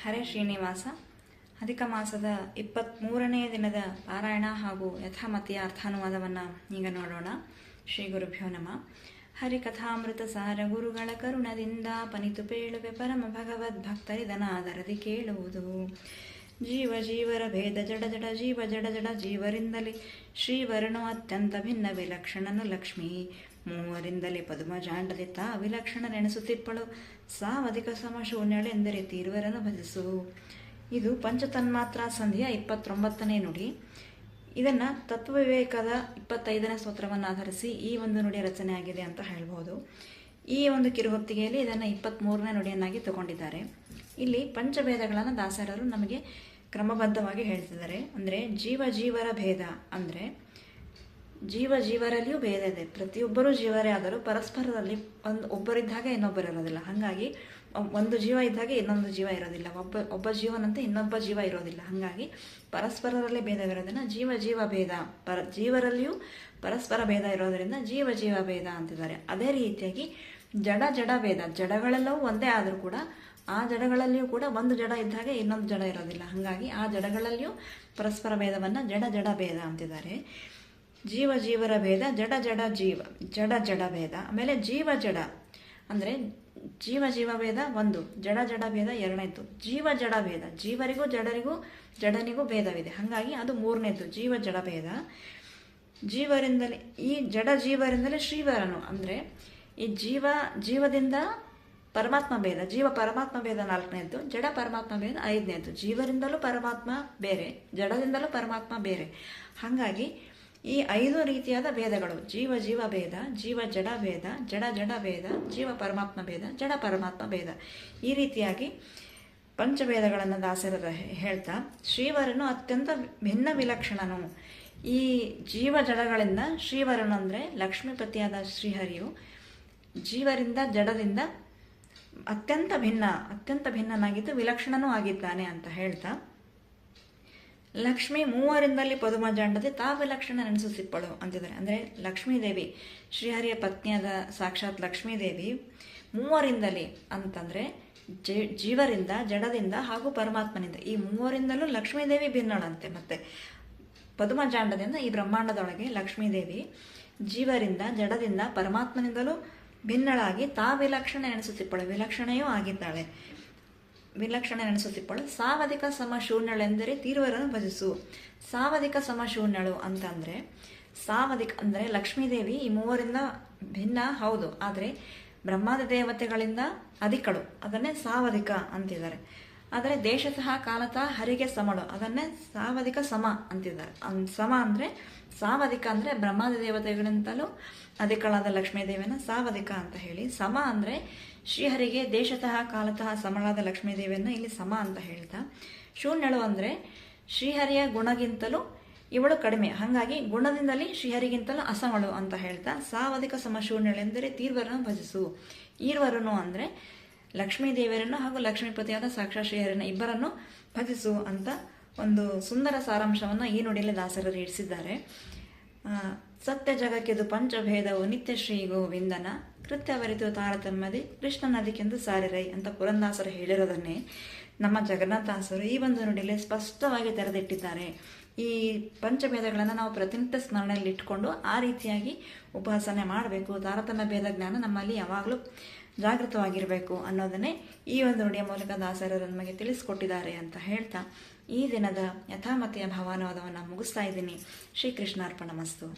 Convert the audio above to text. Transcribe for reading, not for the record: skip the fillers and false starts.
ಹರೇ ಶ್ರೀನಿವಾಸ. ಅಧಿಕ ಮಾಸದ 23ನೇ ದಿನದ ಪಾರಾಯಣ ಹಾಗೂ ಯಥಾಮತಿಯ ಅರ್ಥಾನುವಾದವನ್ನು ಈಗ ನೋಡೋಣ. ಶ್ರೀ ಗುರುಭ್ಯೋ ನಮಃ. ಹರಿಕಥಾಮೃತ ಸಾರ ಗುರುಗಳ ಕರುಣದಿಂದ ಪನಿತು ಪೇಳುವೆ ಪರಮ ಭಗವದ್ಭಕ್ತರಿದನಾದರದಿ ಕೇಳುವುದು. ಜೀವ ಜೀವರ ಭೇದ ಜಡ ಜಡ ಜೀವ ಜಡ ಜಡ ಜೀವರಿಂದಲೇ ಶ್ರೀವರನು ಅತ್ಯಂತ ಭಿನ್ನ ವಿಲಕ್ಷಣನು ಲಕ್ಷ್ಮೀ. ಮೂವರಿಂದಲೇ ಪದುಮಜಾಂಡದಿ ತಾ ವಿಲಕ್ಷಣ ನೆನೆಸುತ್ತಿಪ್ಪಳು ಸಾವಧಿಕ ಸಮಶೂನ್ಯಳೆಂದರೆ ತೀರ್ವರನ್ನು ಭಜಿಸು. ಇದು ಪಂಚತನ್ಮಾತ್ರ ಸಂಧಿಯ 29ನೇ ನುಡಿ. ಇದನ್ನು ತತ್ವವಿವೇಕದ 25ನೇ ಸ್ತೋತ್ರವನ್ನು ಆಧರಿಸಿ ಈ ಒಂದು ನುಡಿಯ ರಚನೆ ಆಗಿದೆ ಅಂತ ಹೇಳ್ಬೋದು. ಈ ಒಂದು ಕಿರುಹೊತ್ತಿಗೆಯಲ್ಲಿ ಇದನ್ನು 23ನೇ ನುಡಿಯನ್ನಾಗಿ ತಗೊಂಡಿದ್ದಾರೆ. ಇಲ್ಲಿ ಪಂಚಭೇದಗಳನ್ನು ದಾಸರರು ನಮಗೆ ಕ್ರಮಬದ್ಧವಾಗಿ ಹೇಳ್ತಿದ್ದಾರೆ. ಅಂದರೆ ಜೀವ ಜೀವರ ಭೇದ ಅಂದರೆ ಜೀವ ಜೀವರಲ್ಲಿಯೂ ಭೇದ ಇದೆ. ಪ್ರತಿಯೊಬ್ಬರೂ ಜೀವರೇ ಆದರೂ ಪರಸ್ಪರರಲ್ಲಿ ಒಬ್ಬರಿದ್ದಾಗ ಇನ್ನೊಬ್ಬರು ಇರೋದಿಲ್ಲ. ಹಾಗಾಗಿ ಒಂದು ಜೀವ ಇದ್ದಾಗ ಇನ್ನೊಂದು ಜೀವ ಇರೋದಿಲ್ಲ, ಒಬ್ಬ ಜೀವನಂತೆ ಇನ್ನೊಬ್ಬ ಜೀವ ಇರೋದಿಲ್ಲ. ಹಾಗಾಗಿ ಪರಸ್ಪರರಲ್ಲೇ ಭೇದವಿರೋದನ್ನು ಜೀವ ಜೀವ ಭೇದ, ಜೀವರಲ್ಲಿಯೂ ಪರಸ್ಪರ ಭೇದ ಇರೋದರಿಂದ ಜೀವ ಜೀವ ಭೇದ ಅಂತಿದ್ದಾರೆ. ಅದೇ ರೀತಿಯಾಗಿ ಜಡ ಜಡ ಭೇದ, ಜಡಗಳೆಲ್ಲವೂ ಒಂದೇ ಆದರೂ ಕೂಡ ಆ ಜಡಗಳಲ್ಲಿಯೂ ಕೂಡ ಒಂದು ಜಡ ಇದ್ದಾಗ ಇನ್ನೊಂದು ಜಡ ಇರೋದಿಲ್ಲ. ಹಾಗಾಗಿ ಆ ಜಡಗಳಲ್ಲಿಯೂ ಪರಸ್ಪರ ಭೇದವನ್ನು ಜಡ ಜಡ ಭೇದ ಅಂತಿದ್ದಾರೆ. ಜೀವ ಜೀವರ ಭೇದ ಜಡ ಜಡ ಜೀವ ಜಡ ಜಡ ಭೇದ. ಆಮೇಲೆ ಜೀವ ಜಡ ಅಂದರೆ ಜೀವ ಜೀವ ಭೇದ ಒಂದು, ಜಡ ಜಡ ಭೇದ ಎರಡನೇದ್ದು. ಜೀವ ಜಡ ಭೇದ, ಜೀವರಿಗೂ ಜಡರಿಗೂ ಜಡನಿಗೂ ಭೇದವಿದೆ. ಹಾಗಾಗಿ ಅದು ಮೂರನೇದ್ದು ಜೀವ ಜಡ ಭೇದ. ಜೀವರಿಂದಲೇ ಈ ಜಡ ಜೀವರಿಂದಲೇ ಶ್ರೀವರನು ಅಂದರೆ ಈ ಜೀವದಿಂದ ಪರಮಾತ್ಮ ಭೇದ, ಜೀವ ಪರಮಾತ್ಮ ಭೇದ 4ನೇದ್ದು, ಜಡ ಪರಮಾತ್ಮ ಭೇದ 5ನೇದ್ದು. ಜೀವರಿಂದಲೂ ಪರಮಾತ್ಮ ಬೇರೆ, ಜಡದಿಂದಲೂ ಪರಮಾತ್ಮ ಬೇರೆ. ಹಾಗಾಗಿ ಈ 5 ರೀತಿಯಾದ ಭೇದಗಳು ಜೀವ ಜೀವ ಭೇದ, ಜೀವ ಜಡ ಭೇದ, ಜಡ ಜಡ ಭೇದ, ಜೀವ ಪರಮಾತ್ಮ ಭೇದ, ಜಡ ಪರಮಾತ್ಮ ಭೇದ, ಈ ರೀತಿಯಾಗಿ ಪಂಚಭೇದಗಳನ್ನು ದಾಸರರು ಹೇಳ್ತಾ ಶ್ರೀವರನು ಅತ್ಯಂತ ಭಿನ್ನ ವಿಲಕ್ಷಣನು. ಈ ಜೀವ ಜಡಗಳಿಂದ ಶ್ರೀವರನು ಅಂದರೆ ಲಕ್ಷ್ಮೀಪತಿಯಾದ ಶ್ರೀಹರಿಯು ಜೀವರಿಂದ ಜಡದಿಂದ ಅತ್ಯಂತ ಭಿನ್ನನಾಗಿದ್ದು ವಿಲಕ್ಷಣನೂ ಆಗಿದ್ದಾನೆ ಅಂತ ಹೇಳ್ತಾ ಲಕ್ಷ್ಮಿ ಮೂವರಿಂದಲೇ ಪದುಮಜಾಂಡದೆ ತಾ ವಿಲಕ್ಷಣ ನೆನೆಸುತ್ತಿಪ್ಪಳು ಅಂತಿದ್ದಾರೆ. ಅಂದರೆ ಲಕ್ಷ್ಮೀದೇವಿ ಶ್ರೀಹರಿಯ ಪತ್ನಿಯಾದ ಸಾಕ್ಷಾತ್ ಲಕ್ಷ್ಮೀದೇವಿ ಮೂವರಿಂದಲೇ ಅಂತಂದರೆ ಜೀವರಿಂದ ಜಡದಿಂದ ಹಾಗೂ ಪರಮಾತ್ಮನಿಂದ ಈ ಮೂವರಿಂದಲೂ ಲಕ್ಷ್ಮೀದೇವಿ ಭಿನ್ನಳಂತೆ. ಮತ್ತು ಪದುಮಜಾಂಡದಿಂದ ಈ ಬ್ರಹ್ಮಾಂಡದೊಳಗೆ ಲಕ್ಷ್ಮೀದೇವಿ ಜೀವರಿಂದ ಜಡದಿಂದ ಪರಮಾತ್ಮನಿಂದಲೂ ಭಿನ್ನಳಾಗಿ ತಾ ವಿಲಕ್ಷಣ ನೆನೆಸುತ್ತಿಪ್ಪಳು, ವಿಲಕ್ಷಣೆಯೂ ಆಗಿದ್ದಾಳೆ, ವಿಲಕ್ಷಣ ನೆನೆಸುತ್ತಿಪ್ಪಳು. ಸಾವಧಿಕ ಸಮಶೂನ್ಯಳೆಂದರೆ ತೀರ್ವರನ್ನು ಭಜಿಸು. ಸಾವಧಿಕ ಸಮಶೂನ್ಯಳು ಅಂತಂದರೆ ಸಾವಧಿಕ ಅಂದರೆ ಲಕ್ಷ್ಮೀದೇವಿ ಈ ಮೂವರಿಂದ ಭಿನ್ನ ಹೌದು, ಆದರೆ ಬ್ರಹ್ಮಾದಿ ದೇವತೆಗಳಿಂದ ಅಧಿಕಳು, ಅದನ್ನೇ ಸಾವಧಿಕ ಅಂತಿದ್ದಾರೆ. ಆದರೆ ದೇಶತಃ ಕಾಲತಃ ಹರಿಗೆ ಸಮಳು, ಅದನ್ನೇ ಸಾವಧಿಕ ಸಮ ಅಂತಿದ್ದಾರೆ. ಸಮ ಅಂದರೆ ಸಾವಧಿಕ ಅಂದರೆ ಬ್ರಹ್ಮಾದಿ ದೇವತೆಗಳಿಂತಲೂ ಅಧಿಕಳಾದ ಲಕ್ಷ್ಮೀದೇವಿಯನ್ನು ಸಾವಧಿಕ ಅಂತ ಹೇಳಿ, ಸಮ ಅಂದರೆ ಶ್ರೀಹರಿಗೆ ದೇಶತಃ ಕಾಲತಃ ಸಮಳಾದ ಲಕ್ಷ್ಮೀದೇವಿಯನ್ನು ಇಲ್ಲಿ ಸಮ ಅಂತ ಹೇಳ್ತಾ, ಶೂನ್ಯಳು ಅಂದರೆ ಶ್ರೀಹರಿಯ ಗುಣಗಿಂತಲೂ ಇವಳು ಕಡಿಮೆ, ಹಾಗಾಗಿ ಗುಣದಿಂದಲೇ ಶ್ರೀಹರಿಗಿಂತಲೂ ಅಸಮಳು ಅಂತ ಹೇಳ್ತಾ ಸಾವಧಿಕ ಸಮಶೂನ್ಯಳೆಂದರೆ ತೀರ್ವರನ್ನು ಭಜಿಸು. ಈರ್ವರನು ಅಂದರೆ ಲಕ್ಷ್ಮೀದೇವಿಯರನ್ನು ಹಾಗೂ ಲಕ್ಷ್ಮೀಪತಿಯಾದ ಸಾಕ್ಷಾತ್ ಶ್ರೀಹರಿಯನ್ನು ಇಬ್ಬರನ್ನು ಭಜಿಸು ಅಂತ ಒಂದು ಸುಂದರ ಸಾರಾಂಶವನ್ನು ಈ ನುಡಿಯಲ್ಲಿ ದಾಸರರು ಇರಿಸಿದ್ದಾರೆ. ಸತ್ಯ ಜಗಕ್ಕಿದು ಪಂಚಭೇದವು ನಿತ್ಯ ಶ್ರೀ ಗೋವಿಂದನ ಕೃತ್ಯವರಿತು ತಾರತಮ್ಯದಿ ಕೃಷ್ಣನದಿಕೆಂದು ಸಾರಿರೈ ಅಂತ ಪುರಂದಾಸರು ಹೇಳಿರೋದನ್ನೇ ನಮ್ಮ ಜಗನ್ನಾಥದಾಸರು ಈ ಒಂದು ನುಡಿಯಲ್ಲಿ ಸ್ಪಷ್ಟವಾಗಿ ತೆರೆದಿಟ್ಟಿದ್ದಾರೆ. ಈ ಪಂಚಭೇದಗಳನ್ನು ನಾವು ಪ್ರತಿನಿತ್ಯ ಸ್ಮರಣೆಯಲ್ಲಿ ಇಟ್ಕೊಂಡು ಆ ರೀತಿಯಾಗಿ ಉಪಾಸನೆ ಮಾಡಬೇಕು. ತಾರತಮ್ಯ ಭೇದ ಜ್ಞಾನ ನಮ್ಮಲ್ಲಿ ಯಾವಾಗಲೂ ಜಾಗೃತವಾಗಿರಬೇಕು ಅನ್ನೋದನ್ನೇ ಈ ಒಂದು ನುಡಿಯ ಮೂಲಕ ದಾಸರರು ನಮಗೆ ತಿಳಿಸ್ಕೊಟ್ಟಿದ್ದಾರೆ ಅಂತ ಹೇಳ್ತಾ ಈ ದಿನದ ಯಥಾಮತಿಯ ಭಾವಾನುವಾದವನ್ನು ಮುಗಿಸ್ತಾ ಇದ್ದೀನಿ. ಶ್ರೀಕೃಷ್ಣಾರ್ಪಣ ಮಸ್ತು.